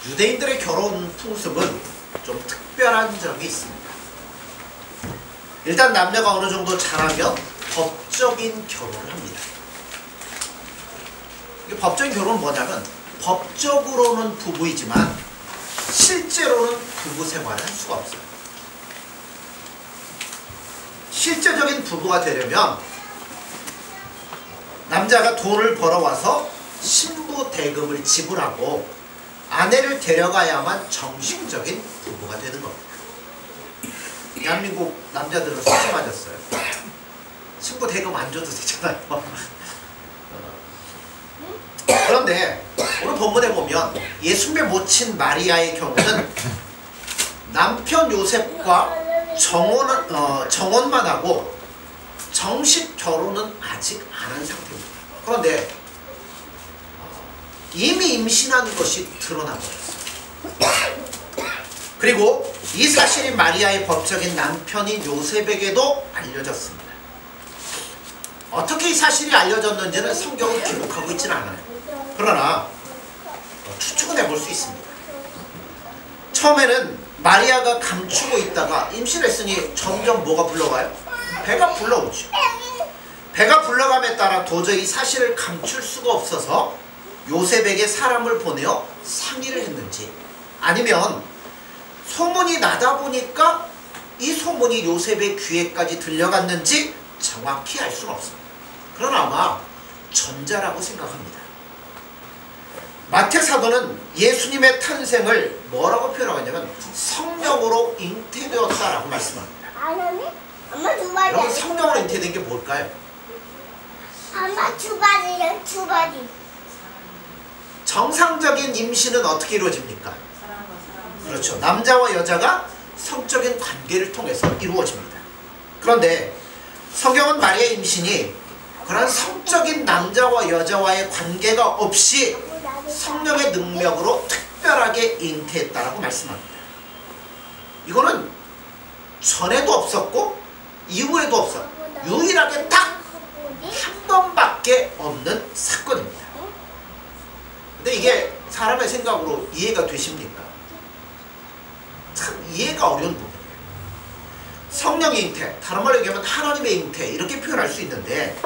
유대인들의 결혼 풍습은 좀 특별한 점이 있습니다. 일단 남녀가 어느 정도 자라면 법적인 결혼을 합니다. 이게 법적인 결혼은 뭐냐면 법적으로는 부부이지만 실제로는 부부 생활을 할 수가 없어요. 실제적인 부부가 되려면 남자가 돈을 벌어와서 신부 대금을 지불하고 아내를 데려가야만 정식적인 부부가 되는 겁니다. 대한민국 남자들은 수치 맞았어요. 신부 대금 안 줘도 되잖아요. 그런데 오늘 본문에 보면 예수님의 모친 마리아의 경우는 남편 요셉과 정혼만 하고 정식 결혼은 아직 안 한 상태입니다. 그런데 이미 임신한 것이 드러나버렸어요. 그리고 이 사실이 마리아의 법적인 남편인 요셉에게도 알려졌습니다. 어떻게 이 사실이 알려졌는지는 성경은 기록하고 있지는 않아요. 그러나 추측은 해볼 수 있습니다. 처음에는 마리아가 감추고 있다가 임신했으니 점점 뭐가 불러가요? 배가 불러오죠. 배가 불러감에 따라 도저히 사실을 감출 수가 없어서 요셉에게 사람을 보내어 상의를 했는지, 아니면 소문이 나다 보니까 이 소문이 요셉의 귀에까지 들려갔는지 정확히 알 수는 없습니다. 그러나 아마 전자라고 생각합니다. 마태 사도는 예수님의 탄생을 뭐라고 표현하고 있냐면 성령으로 잉태되었다라고 말씀합니다. 엄마 두 가지. 여러분, 성령으로 잉태된 게 뭘까요? 엄마 두 가지요, 두 가지. 정상적인 임신은 어떻게 이루어집니까? 그렇죠. 남자와 여자가 성적인 관계를 통해서 이루어집니다. 그런데 성경은 마리아의 임신이 그런 성적인 남자와 여자와의 관계가 없이 성령의 능력으로 특별하게 잉태했다라고 말씀합니다. 이거는 전에도 없었고 이후에도 없었고 유일하게 딱 한 번밖에 없는 사건입니다. 근데 이게 사람의 생각으로 이해가 되십니까? 참 이해가 어려운 부분이에요. 성령의 잉태, 다른 말로 얘기하면 하나님의 잉태, 이렇게 표현할 수 있는데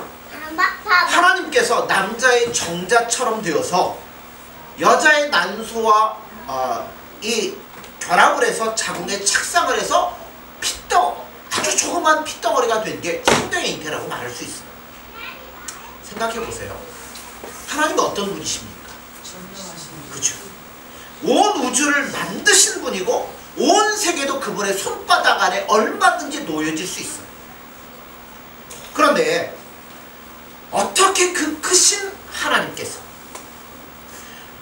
하나님께서 남자의 정자처럼 되어서 여자의 난소와 이 결합을 해서 자궁에 착상을 해서 아주 조그만 핏덩어리가 된 게 성령의 잉태라고 말할 수 있어요. 생각해보세요. 하나님은 어떤 분이십니까? 그렇죠. 온 우주를 만드신 분이고 온 세계도 그분의 손바닥 안에 얼마든지 놓여질 수 있어요. 그런데 어떻게 그 크신 하나님께서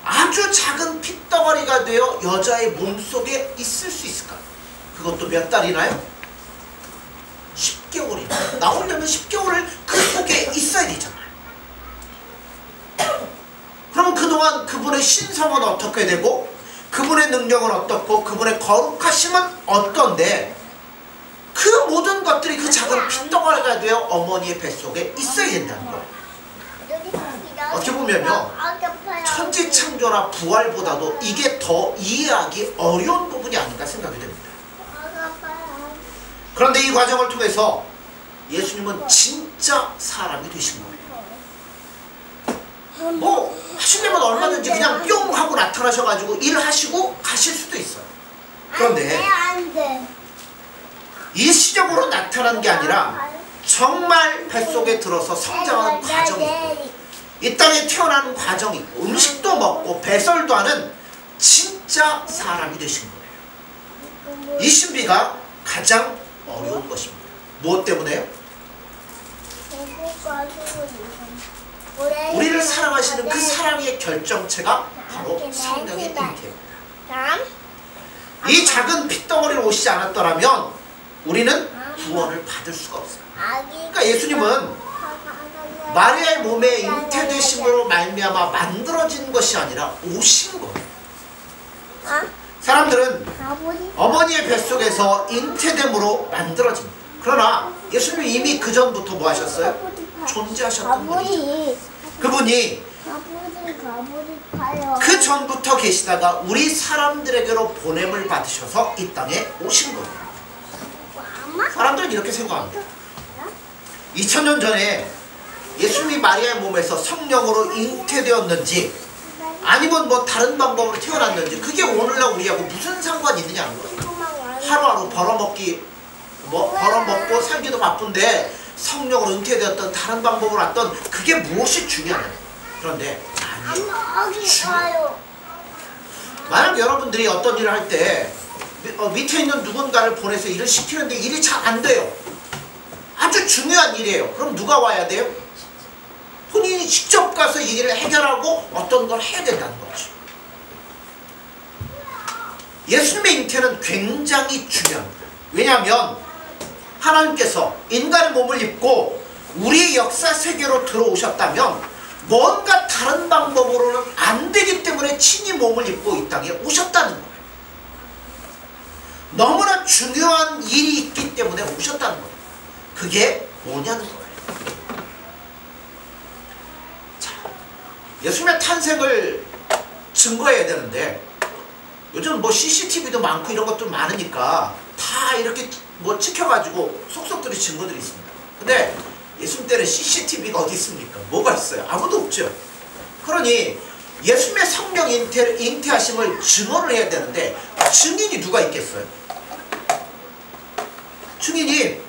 아주 작은 핏덩어리가 되어 여자의 몸속에 있을 수 있을까? 그것도 몇 달이나요? 10개월이나. 나오려면 10개월을 그 속에 있어야 되잖아요. 그럼 그동안 그분의 신성은 어떻게 되고 그분의 능력은 어떻고 그분의 거룩하심은 어떤데 그 모든 것들이 그 작은 핏덩어리가 되어 어머니의 뱃속에 있어야 된다는 거예요. 어떻게 보면요, 천지창조나 부활보다도 이게 더 이해하기 어려운 부분이 아닌가 생각이 됩니다. 그런데 이 과정을 통해서 예수님은 진짜 사람이 되신 거예요. 뭐 하시려면 얼마든지 그냥 뿅 하고 나타나셔가지고 일하시고 가실 수도 있어요. 그런데 일시적으로 나타난 게 아니라 정말 뱃속에 들어서 성장하는 과정이 있고 이 땅에 태어나는 과정이 있고 음식도 먹고 배설도 하는 진짜 사람이 되신 거예요. 이 신비가 가장 어려운 것입니다. 무엇 때문에요? 우리를 사랑하시는 그 사랑의 결정체가 바로 성령의 잉태입니다. 이 작은 핏덩어리를 오시지 않았더라면 우리는 구원을 받을 수가 없어요. 그러니까 예수님은 마리아의 몸에 잉태되심으로 말미암아 만들어진 것이 아니라 오신 거예요. 사람들은 어머니의 뱃속에서 잉태됨으로 만들어집니다. 그러나 예수님이 이미 그 전부터 뭐 하셨어요? 존재하셨던 분이죠. 그분이 가버릴까요? 그 전부터 계시다가 우리 사람들에게로 보냄을 받으셔서 이 땅에 오신 거예요. 사람들은 이렇게 생각합니다. 2000년 전에 예수님이 마리아의 몸에서 성령으로 잉태되었는지 아니면 뭐 다른 방법으로 태어났는지 그게 오늘날 우리하고 무슨 상관이 있느냐는 거예요. 하루하루 벌어먹고 살기도 바쁜데 성령으로 잉태되었던 다른 방법으로 왔던 그게 무엇이 중요하냐. 그런데 아니에요. 만약 여러분들이 어떤 일을 할 때 밑에 있는 누군가를 보내서 일을 시키는데 일이 잘 안 돼요. 아주 중요한 일이에요. 그럼 누가 와야 돼요? 본인이 직접 가서 이 일을 해결하고 어떤 걸 해야 된다는 거죠. 예수님의 잉태는 굉장히 중요합니다. 왜냐하면 하나님께서 인간의 몸을 입고 우리의 역사 세계로 들어오셨다면 뭔가 다른 방법으로는 안 되기 때문에 친히 몸을 입고 이 땅에 오셨다는 거예요. 너무나 중요한 일이 있기 때문에 오셨다는 거예요. 그게 뭐냐는 거예요. 자, 예수님의 탄생을 증거해야 되는데 요즘 뭐 CCTV도 많고 이런 것도 많으니까 다 이렇게 뭐 찍혀가지고 속속들이 증거들이 있습니다. 근데 예수님 때는 CCTV가 어디 있습니까? 뭐가 있어요? 아무도 없죠. 그러니 예수님의 성령 잉태하심을 증언을 해야 되는데 증인이 누가 있겠어요? 증인이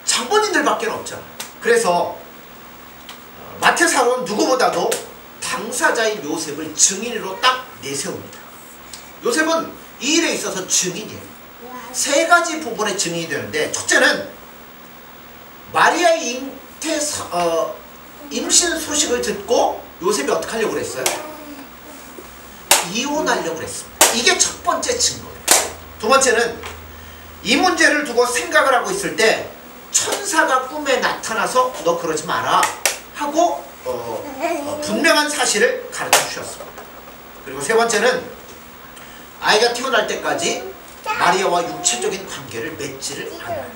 장본인들밖에 없잖아. 그래서 마태사로는 누구보다도 당사자인 요셉을 증인으로 딱 내세웁니다. 요셉은 이 일에 있어서 증인이에요. 세 가지 부분의 증인이 되는데 첫째는 마리아의 임신 소식을 듣고 요셉이 어떻게 하려고 그랬어요? 이혼하려고 그랬습니다. 이게 첫 번째 증거예요. 두 번째는 이 문제를 두고 생각을 하고 있을 때 천사가 꿈에 나타나서 너 그러지 마라 하고 분명한 사실을 가르쳐 주셨습니다. 그리고 세 번째는 아이가 태어날 때까지 마리아와 육체적인 관계를 맺지를 않아요.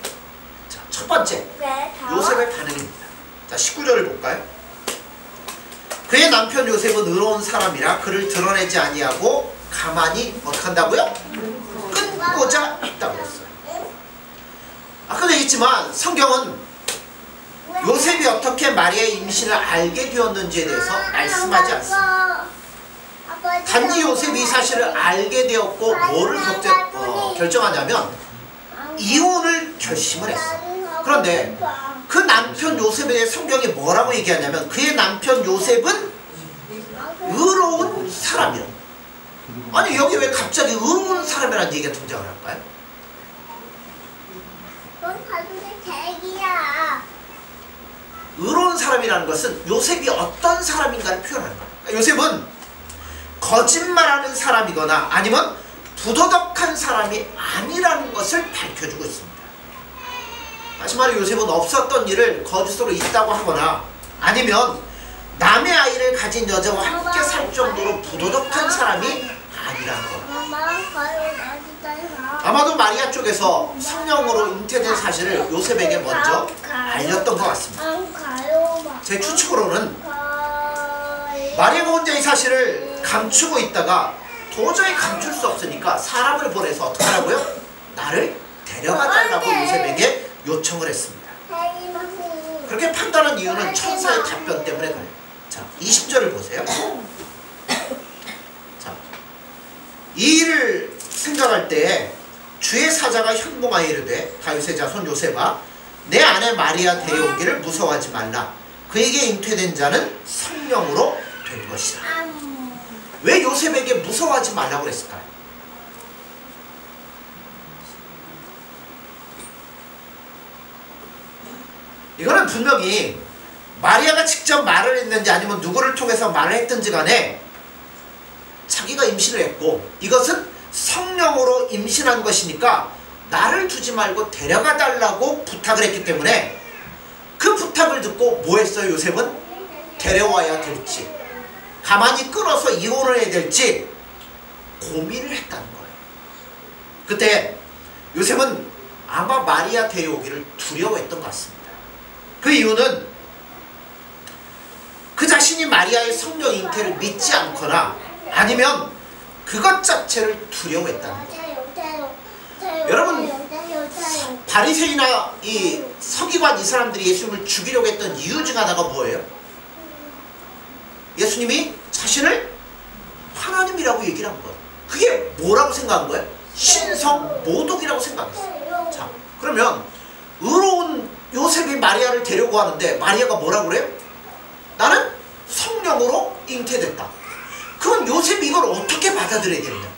자, 첫 번째 요셉의 반응입니다. 자, 19절을 볼까요? 그의 남편 요셉은 의로운 사람이라 그를 드러내지 아니하고 가만히 어떻게 한다고요? 끊고자 했다고 했어요. 아까도 얘기했지만 성경은 요셉이 어떻게 마리아의 임신을 알게 되었는지에 대해서 말씀하지 않습니다. 단지 요셉이 이 사실을 알게 되었고 뭐를 결정하냐면 이혼을 결심을 했어요. 그런데 그 남편 요셉에 대해 성경이 뭐라고 얘기하냐면 그의 남편 요셉은 의로운 사람이라고. 아니 여기 왜 갑자기 의로운 사람이라는 얘기가 등장을 할까요? 그건 가족의 계획이야. 의로운 사람이라는 것은 요셉이 어떤 사람인가를 표현하는 거예요. 그러니까 요셉은 거짓말하는 사람이거나 아니면 부도덕한 사람이 아니라는 것을 밝혀주고 있습니다. 다시 말해 요셉은 없었던 일을 거짓으로 있다고 하거나 아니면 남의 아이를 가진 여자와 함께 살 정도로 부도덕한 사람이 아니라는 거예요. 아마도 마리아 쪽에서 성령으로 잉태된 사실을 요셉에게 먼저 알렸던 것 같습니다. 제 추측으로는 마리아가 혼자 이 사실을 감추고 있다가 도저히 감출 수 없으니까 사람을 보내서 어떻게 하라고요? 나를 데려가 달라고 요셉에게 요청을 했습니다. 그렇게 판단한 이유는 천사의 답변 때문에 그래요. 자, 20절을 보세요. 자, 이 일을 생각할 때 주의 사자가 현몽하여 이르되 다윗의 자손 요셉아 내 아내 마리아 데려오기를 무서워하지 말라. 그에게 잉태된 자는 성령으로 된 것이다. 왜 요셉에게 무서워하지 말라고 그랬을까요? 이거는 분명히 마리아가 직접 말을 했는지 아니면 누구를 통해서 말을 했든지 간에 자기가 임신을 했고 이것은 성령으로 임신한 것이니까 나를 두지 말고 데려가 달라고 부탁을 했기 때문에 그 부탁을 듣고 뭐 했어요? 요셉은 데려와야 될지 가만히 끌어서 이혼을 해야 될지 고민을 했다는 거예요. 그때 요셉은 아마 마리아 데려오기를 두려워했던 것 같습니다. 그 이유는 자신이 마리아의 성령 잉태를 믿지 않거나 아니면 그것 자체를 두려워했다는 거예요. 여러분, 바리새인이나 이 서기관 이 사람들이 예수님을 죽이려고 했던 이유 중 하나가 뭐예요? 예수님이 자신을 하나님이라고 얘기를 한 거예요. 그게 뭐라고 생각한 거예요? 신성 모독이라고 생각했어요. 자, 그러면 의로운 요셉이 마리아를 데려고 하는데 마리아가 뭐라고 그래요? 나는 성령으로 잉태됐다. 그럼 요셉이 이걸 어떻게 받아들여야 되느냐?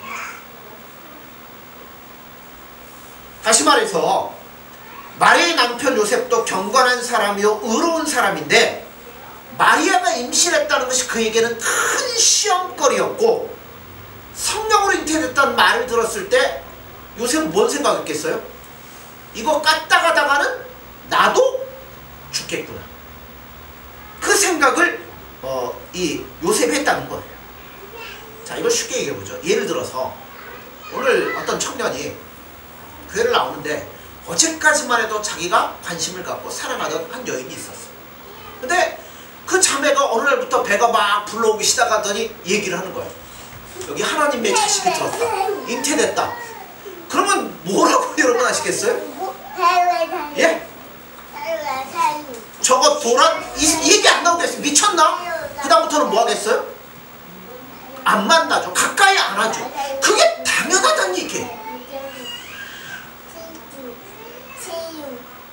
다시 말해서 마리아의 남편 요셉도 경건한 사람이요 의로운 사람인데 마리아가 임신했다는 것이 그에게는 큰 시험거리였고 성령으로 잉태됐다는 말을 들었을 때 요셉은 뭔 생각했겠어요? 이거 까딱하다가는 나도 죽겠구나. 그 생각을 이 요셉이 했다는 거예요. 자, 이걸 쉽게 얘기해보죠. 예를 들어서 오늘 어떤 청년이 교회를 나오는데 어제까지만 해도 자기가 관심을 갖고 사랑하던 한 여인이 있었어. 근데 그 자매가 어느 날부터 배가 막 불러오기 시작하더니 얘기를 하는 거예요. 여기 하나님의 자식이 들었다. 잉태됐다. 그러면 뭐라고 여러분 아시겠어요? 예? 저거 이 얘기 안 나오겠어요. 미쳤나? 그 다음부터는 뭐 하겠어요? 안 만나죠. 가까이 안 하죠. 그게 당연하다는 얘기예요.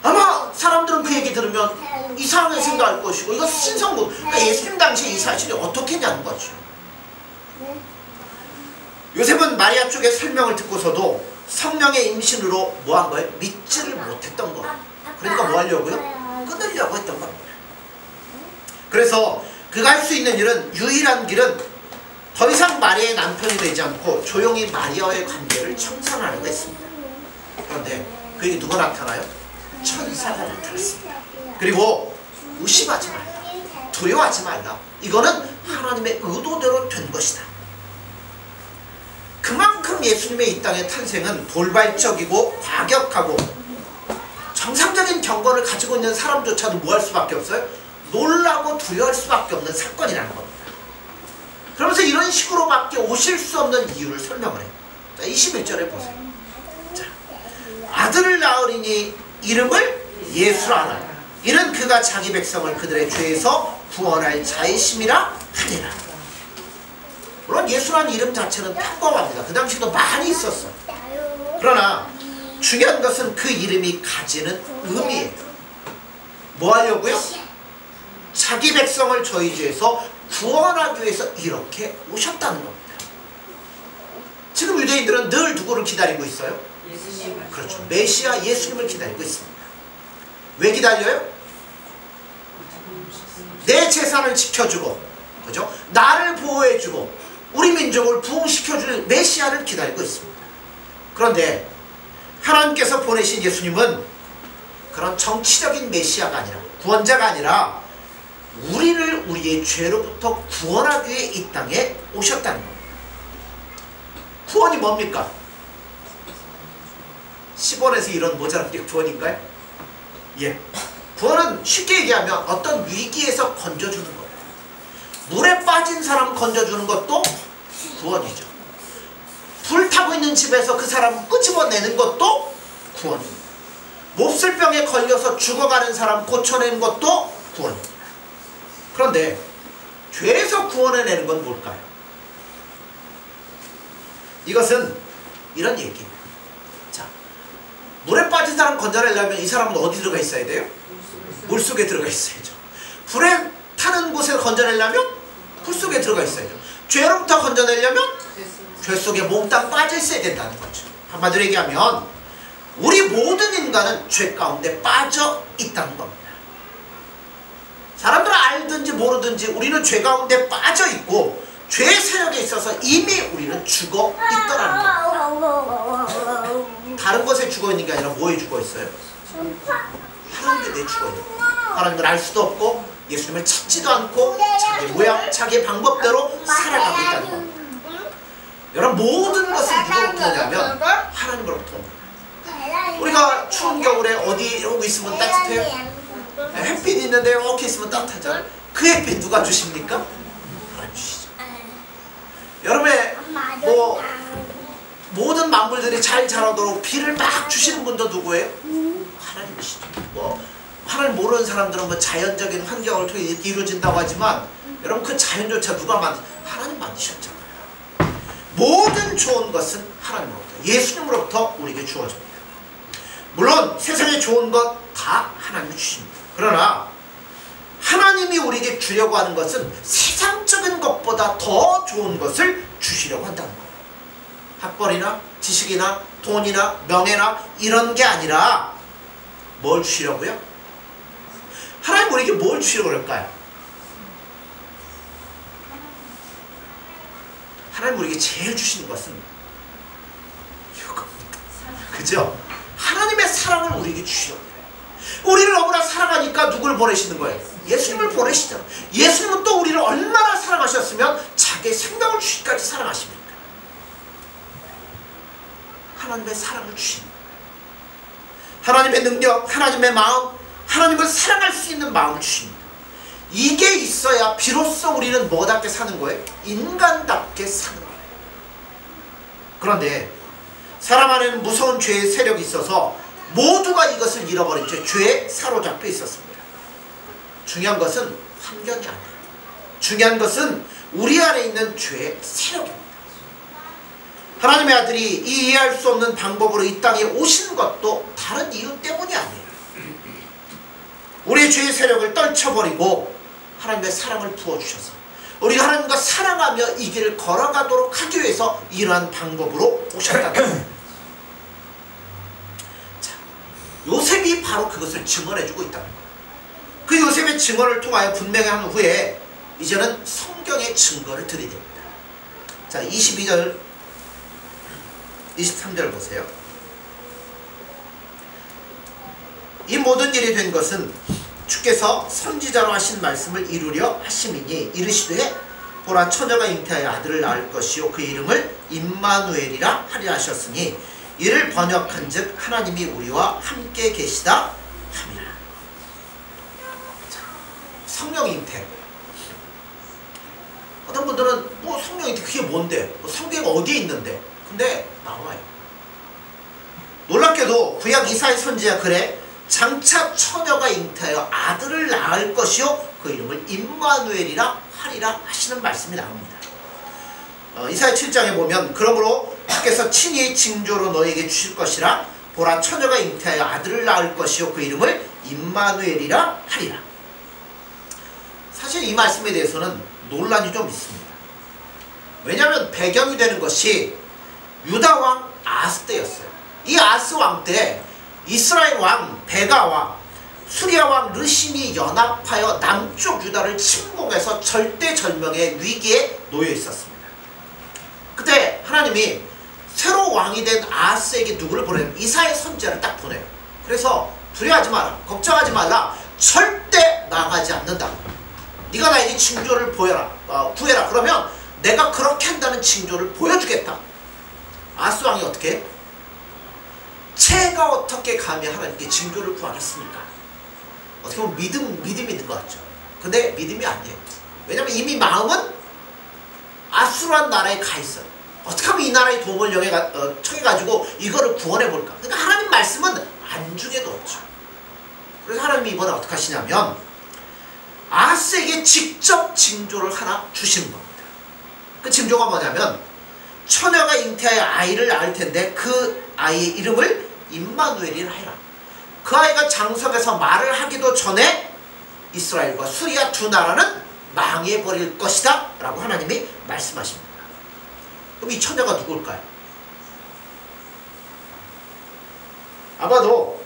아마 사람들은 그 얘기 들으면 이상하게 생각할 것이고 이거 신성모, 그러니까 예수님 당시에 이 사실이 어떻게 했냐는 거죠. 요셉은 마리아 쪽의 설명을 듣고서도 성령의 임신으로 뭐 한 거예요? 믿지를 못했던 거예요. 그러니까 뭐 하려고요? 끊으려고 했던 겁니다. 그래서 그가 할 수 있는 일은 유일한 길은 더 이상 마리아의 남편이 되지 않고 조용히 마리아와의 관계를 청산하려고 했습니다. 그런데 그에게 누가 나타나요? 천사가 나타났습니다. 그리고 의심하지 말라. 두려워하지 말라. 이거는 하나님의 의도대로 된 것이다. 그만큼 예수님의 이 땅의 탄생은 돌발적이고 과격하고 정상적인 경건을 가지고 있는 사람조차도 뭐 할 수밖에 없어요? 놀라고 두려워할 수밖에 없는 사건이라는 겁니다. 그러면서 이런 식으로밖에 오실 수 없는 이유를 설명을 해요. 자, 21절에 보세요. 자, 아들을 낳으리니 이름을 예수라 하라. 이는 그가 자기 백성을 그들의 죄에서 구원할 자이심이라 하니라. 물론 예수라는 이름 자체는 평범합니다. 그 당시도 많이 있었어요. 그러나 중요한 것은 그 이름이 가지는 의미예요. 뭐 하려고요? 자기 백성을 저희 죄에서 구원하기 위해서 이렇게 오셨다는 겁니다. 지금 유대인들은 늘 누구를 기다리고 있어요? 예수님. 그렇죠. 메시아 예수님을 기다리고 있습니다. 왜 기다려요? 내 재산을 지켜주고, 그죠? 나를 보호해주고, 우리 민족을 부흥시켜줄 메시아를 기다리고 있습니다. 그런데 하나님께서 보내신 예수님은 그런 정치적인 메시아가 아니라, 구원자가 아니라 우리를 우리의 죄로부터 구원하기 위해 이 땅에 오셨다는 겁니다. 구원이 뭡니까? 10원에서 이런 모자란 게 구원인가요? 예. 구원은 쉽게 얘기하면 어떤 위기에서 건져주는 거예요. 물에 빠진 사람 건져주는 것도 구원이죠. 불 타고 있는 집에서 그 사람 끄집어내는 것도 구원입니다. 몹쓸병에 걸려서 죽어가는 사람 고쳐내는 것도 구원입니다. 그런데 죄에서 구원해내는 건 뭘까요? 이것은 이런 얘기예요. 자, 물에 빠진 사람 건져내려면 이 사람은 어디 들어가 있어야 돼요? 물속에 들어가 있어야죠. 불에 타는 곳에 건져내려면 불 속에 들어가 있어야죠. 죄로부터 건져내려면 죄 속에 몽땅 빠져 있어야 된다는 거죠. 한마디로 얘기하면 우리 모든 인간은 죄 가운데 빠져 있다는 겁니다. 사람들은 알든지 모르든지 우리는 죄 가운데 빠져 있고 죄의 세력에 있어서 이미 우리는 죽어 있더라는 겁니다. 다른 것에 죽어 있는 게 아니라 뭐에 죽어 있어요? 하나님께 내 죽어 있는 거예요. 하나님을 알 수도 없고 예수님을 찾지도 않고 자기 모양, 자기 방법대로 살아가고 있다는 겁니다. 여러분, 모든 것은 누구로부터 오냐면 하나님으로부터 옵니다. 우리가 추운 겨울에 어디 오고 있으면 따뜻해요? 햇빛 있는데 이렇게 있으면 따뜻하잖아요. 그의 비 누가 주십니까? 하나님 주시죠. 여름에 뭐 모든 만물들이 잘 자라도록 비를 막 주시는 분도 누구예요? 하나님이시죠. 뭐 하나님 모르는 사람들은 뭐 자연적인 환경을 통해 이루어진다고 하지만 여러분 그 자연조차 누가 하나님 만드셨잖아요. 모든 좋은 것은 하나님으로부터, 예수님으로부터 우리에게 주어집니다. 물론 세상에 좋은 것 다 하나님이 주십니다. 그러나 하나님이 우리에게 주려고 하는 것은 세상적인 것보다 더 좋은 것을 주시려고 한다는 거예요. 학벌이나 지식이나 돈이나 명예나 이런 게 아니라 뭘 주시려고요? 하나님 우리에게 뭘 주시려고 그럴까요? 하나님 우리에게 제일 주시는 것은 이겁니다. 그죠? 하나님의 사랑을 우리에게 주시려고 해요. 우리를 너무나 사랑하니까 누구를 보내시는 거예요? 예수님을 보내시잖아요. 예수님은 또 우리를 얼마나 사랑하셨으면 자기의 생명을 주시기까지 사랑하십니까? 하나님의 사랑을 주시는 거예요. 하나님의 능력, 하나님의 마음, 하나님을 사랑할 수 있는 마음을 주십니다. 이게 있어야 비로소 우리는 뭐답게 사는 거예요? 인간답게 사는 거예요. 그런데 사람 안에는 무서운 죄의 세력이 있어서 모두가 이것을 잃어버린 채 죄에 사로잡혀 있었습니다. 중요한 것은 환경이 아니에요. 중요한 것은 우리 안에 있는 죄의 세력입니다. 하나님의 아들이 이 이해할 수 없는 방법으로 이 땅에 오신 것도 다른 이유 때문이 아니에요. 우리의 죄의 세력을 떨쳐버리고 하나님의 사랑을 부어주셔서 우리가 하나님과 사랑하며 이 길을 걸어가도록 하기 위해서 이러한 방법으로 오셨다는 거예요. 자, 요셉이 바로 그것을 증언해주고 있다는 거예요. 그 요셉의 증언을 통하여 분명히 한 후에 이제는 성경의 증거를 드리됩니다. 자, 22절 23절 보세요. 이 모든 일이 된 것은 주께서 선지자로 하신 말씀을 이루려 하심이니 이르시되 보라 처녀가 잉태하여 아들을 낳을 것이요 그 이름을 임마누엘이라 하리라 하셨으니 이를 번역한즉 하나님이 우리와 함께 계시다 함이라. 성령 잉태. 어떤 분들은 뭐 성령 잉태 그게 뭔데? 뭐 성경 어디에 있는데? 근데 나와요. 놀랍게도 구약 이사야 선지자 글에 장차 처녀가 잉태하여 아들을 낳을 것이요 그 이름을 임마누엘이라 하리라 하시는 말씀이 나옵니다. 이사야 7장에 보면 그러므로 주께서 친히 징조로 너에게 주실 것이라 보라 처녀가 잉태하여 아들을 낳을 것이요 그 이름을 임마누엘이라 하리라. 사실 이 말씀에 대해서는 논란이 좀 있습니다. 왜냐하면 배경이 되는 것이 유다왕 아스 때였어요. 이 아스 왕 때 이스라엘 왕 베가와 수리아 왕 르신이 연합하여 남쪽 유다를 침공해서 절대절명의 위기에 놓여 있었습니다. 그때 하나님이 새로 왕이 된 아스에게 누구를 보내면 이사야 선지자를 딱 보내요. 그래서 두려워하지 마라, 걱정하지 말라, 절대 나가지 않는다. 네가 나에게 징조를 구해라. 그러면 내가 그렇게 한다는 징조를 보여주겠다. 아스 왕이 어떻게 해? 제가 어떻게 감히 하나님께 징조를 구하겠습니까? 어떻게 보면 믿음이 있는 것 같죠. 근데 믿음이 아니에요. 왜냐면 이미 마음은 아수라는 나라에 가 있어요. 어떻게 하면 이 나라의 도움을 청해가지고 이거를 구원해볼까? 그러니까 하나님 말씀은 안중에도 없죠. 그래서 하나님이 이번에 어떻게 하시냐면 아스에게 직접 징조를 하나 주시는 겁니다. 그 징조가 뭐냐면 처녀가 잉태하여 아이를 낳을 텐데 그 아이의 이름을 임마누엘이라 해라. 그 아이가 장성해서 말을 하기도 전에 이스라엘과 수리아 두 나라는 망해버릴 것이다 라고 하나님이 말씀하십니다. 그럼 이 처녀가 누굴까요? 아마도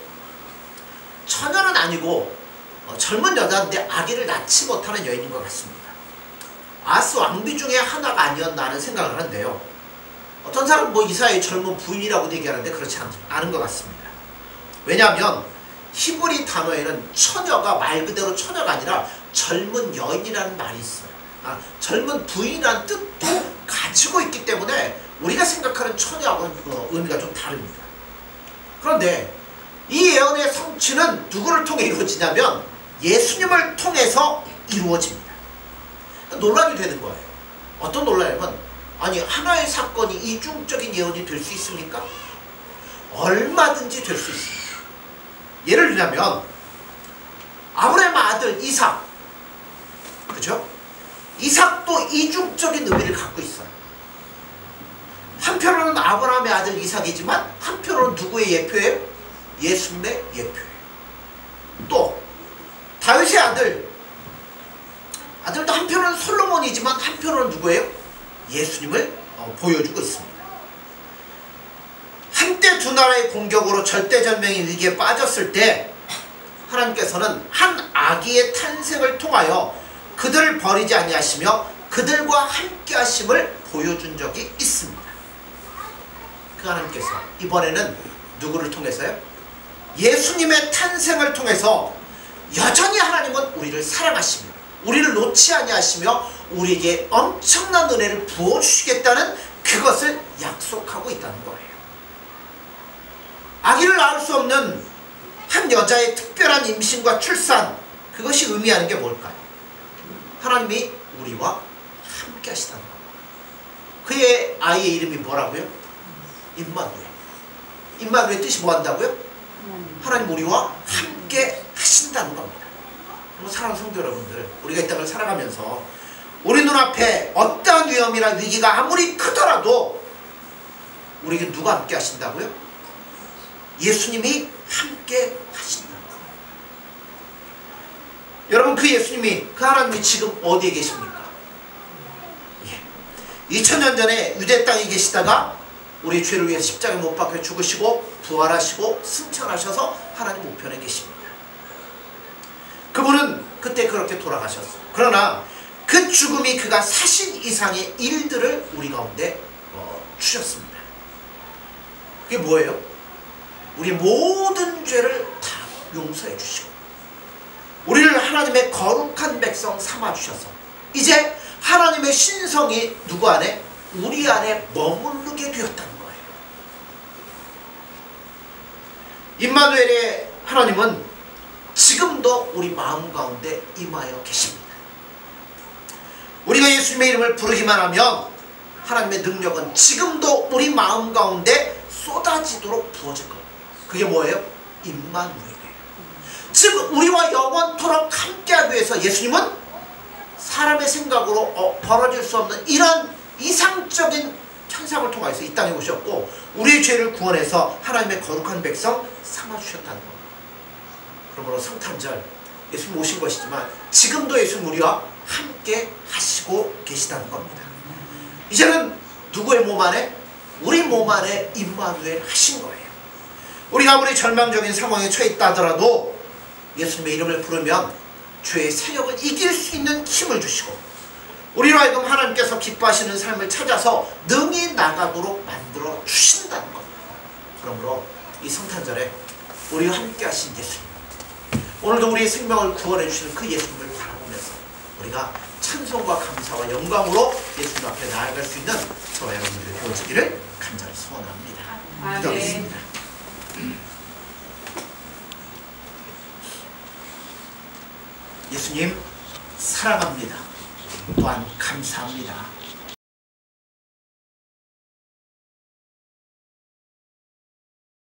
처녀는 아니고 젊은 여자인데 아기를 낳지 못하는 여인인 것 같습니다. 아스 왕비 중에 하나가 아니었나 하는 생각을 하는데요. 어떤 사람은 뭐 이사야의 젊은 부인이라고 얘기하는데 그렇지 않은 것 같습니다. 왜냐하면 히브리 단어에는 처녀가 말 그대로 처녀가 아니라 젊은 여인이라는 말이 있어요. 젊은 부인이라는 뜻도 가지고 있기 때문에 우리가 생각하는 처녀하고는 의미가 좀 다릅니다. 그런데 이 예언의 성취는 누구를 통해 이루어지냐면 예수님을 통해서 이루어집니다. 논란이 되는 거예요. 어떤 논란이냐면 아니 하나의 사건이 이중적인 예언이 될 수 있습니까? 얼마든지 될 수 있습니다. 예를 들자면 아브라함의 아들 이삭, 그죠? 이삭도 이중적인 의미를 갖고 있어요. 한편으로는 아브라함의 아들 이삭이지만 한편으로는 누구의 예표예요? 예수님의 예표예요. 또 다윗의 아들도 한편으로는 솔로몬이지만 한편으로는 누구예요? 예수님을 보여주고 있습니다. 한때 두 나라의 공격으로 절대절명의 위기에 빠졌을 때 하나님께서는 한 아기의 탄생을 통하여 그들을 버리지 아니하시며 그들과 함께 하심을 보여준 적이 있습니다. 그 하나님께서 이번에는 누구를 통해서요? 예수님의 탄생을 통해서 여전히 하나님은 우리를 사랑하시며 우리를 놓지 아니하시며 우리에게 엄청난 은혜를 부어주시겠다는 그것을 약속하고 있다는 거예요. 아기를 낳을 수 없는 한 여자의 특별한 임신과 출산, 그것이 의미하는 게 뭘까요? 하나님이 우리와 함께 하시다는 겁니다. 그의 아이의 이름이 뭐라고요? 임마누엘. 임마누엘의 뜻이 뭐 한다고요? 하나님 우리와 함께 하신다는 겁니다. 사랑하는 성도 여러분들, 우리가 이 땅을 살아가면서 우리 눈앞에 어떠한 위험이나 위기가 아무리 크더라도 우리에게 누가 함께 하신다고요? 예수님이 함께 하신다는 거예요. 여러분, 그 예수님이, 그 하나님이 지금 어디에 계십니까? 2000년 전에 유대 땅에 계시다가 우리 죄를 위해 십자가에 못 박혀 죽으시고 부활하시고 승천하셔서 하나님 우편에 계십니다. 그분은 그때 그렇게 돌아가셨어요. 그러나 그 죽음이 그가 사신 이상의 일들을 우리 가운데 주셨습니다. 그게 뭐예요? 우리 모든 죄를 다 용서해 주시고 우리를 하나님의 거룩한 백성 삼아 주셔서 이제 하나님의 신성이 누구 안에? 우리 안에 머무르게 되었다는 거예요. 임마누엘의 하나님은 지금도 우리 마음 가운데 임하여 계십니다. 우리가 예수님의 이름을 부르기만 하면 하나님의 능력은 지금도 우리 마음 가운데 쏟아지도록 부어질 겁니다. 그게 뭐예요? 임마누엘이에요. 즉 우리와 영원토록 함께하기 위해서 예수님은 사람의 생각으로 벌어질 수 없는 이런 이상적인 현상을 통해서 이 땅에 오셨고 우리의 죄를 구원해서 하나님의 거룩한 백성 삼아주셨다는 겁니다. 그러므로 성탄절 예수님 오신 것이지만 지금도 예수님 우리와 함께 하시고 계시다는 겁니다. 이제는 누구의 몸 안에? 우리 몸 안에 임마누엘 하신 거예요. 우리가 아무리 절망적인 상황에 처해 있다 하더라도 예수님의 이름을 부르면 죄의 세력을 이길 수 있는 힘을 주시고 우리로 하여금 하나님께서 기뻐하시는 삶을 찾아서 능히 나가도록 만들어 주신다는 겁니다. 그러므로 이 성탄절에 우리와 함께 하신 예수님, 오늘도 우리의 생명을 구원해 주시는 그 예수님을 바라보면서 우리가 찬송과 감사와 영광으로 예수님 앞에 나아갈 수 있는 저와 여러분들이 되어지기를 간절히 소원합니다. 기도하겠습니다. 예수님 사랑합니다. 또한 감사합니다.